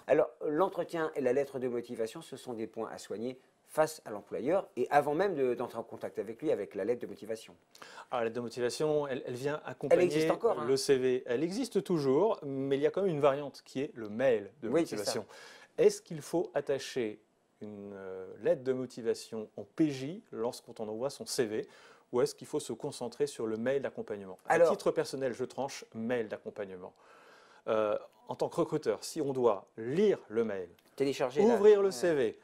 Alors, l'entretien et la lettre de motivation, ce sont des points à soigner face à l'employeur et avant même d'entrer en contact avec lui avec la lettre de motivation. Alors, la lettre de motivation, elle vient Elle existe accompagner encore, hein? le CV. Elle existe toujours, mais il y a quand même une variante qui est le mail de Oui, c'est ça. motivation. Est-ce qu'il faut attacher une lettre de motivation en PJ lorsqu'on envoie son CV, ou est-ce qu'il faut se concentrer sur le mail d'accompagnement? À Alors, titre personnel, je tranche mail d'accompagnement. En tant que recruteur, si on doit lire le mail, télécharger ouvrir le CV,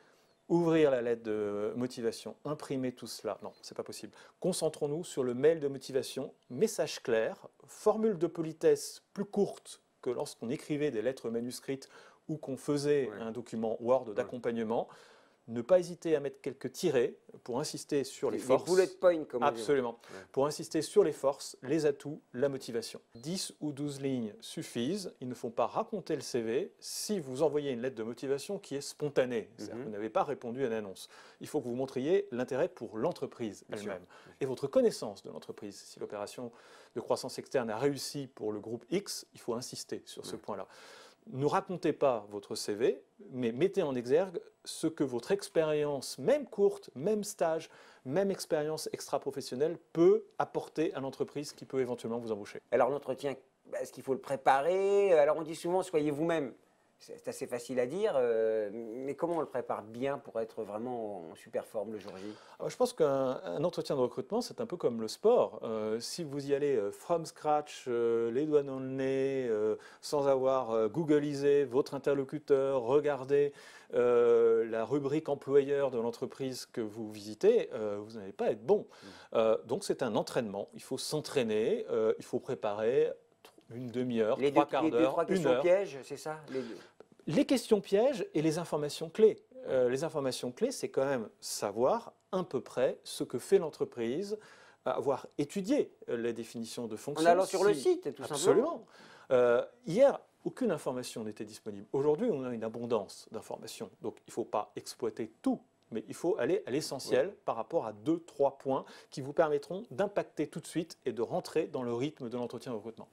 ouvrir la lettre de motivation, imprimer tout cela, non, c'est pas possible. Concentrons-nous sur le mail de motivation, message clair, formule de politesse plus courte que lorsqu'on écrivait des lettres manuscrites ou qu'on faisait un document Word d'accompagnement. Ne pas hésiter à mettre quelques tirets pour insister sur les forces. Des bullet points, comme on dit. Absolument. Ouais. Pour insister sur les forces, les atouts, la motivation. 10 ou 12 lignes suffisent. Il ne faut pas raconter le CV si vous envoyez une lettre de motivation qui est spontanée. C'est-à-dire que vous n'avez pas répondu à une annonce. Il faut que vous montriez l'intérêt pour l'entreprise elle-même et votre connaissance de l'entreprise. Si l'opération de croissance externe a réussi pour le groupe X, il faut insister sur ce point-là. Ne racontez pas votre CV, mais mettez en exergue ce que votre expérience, même courte, même stage, même expérience extra-professionnelle, peut apporter à l'entreprise qui peut éventuellement vous embaucher. Alors, l'entretien, est-ce qu'il faut le préparer? Alors, on dit souvent, soyez vous-même. C'est assez facile à dire, mais comment on le prépare bien pour être vraiment en super forme le jour J? Alors, je pense qu'un entretien de recrutement, c'est un peu comme le sport. Si vous y allez from scratch, les doigts dans le nez, sans avoir googlisé votre interlocuteur, regardé la rubrique employeur de l'entreprise que vous visitez, vous n'allez pas être bon. Donc c'est un entraînement, il faut s'entraîner, il faut préparer une demi-heure, trois quarts d'heure, une heure. Pièges, c'est ça? Les questions pièges et les informations clés. Les informations clés, c'est quand même savoir à peu près ce que fait l'entreprise, avoir étudié les définitions de fonctions. En allant sur le site, tout simplement. Hier, aucune information n'était disponible. Aujourd'hui, on a une abondance d'informations. Donc, il ne faut pas exploiter tout, mais il faut aller à l'essentiel par rapport à 2-3 points qui vous permettront d'impacter tout de suite et de rentrer dans le rythme de l'entretien de recrutement.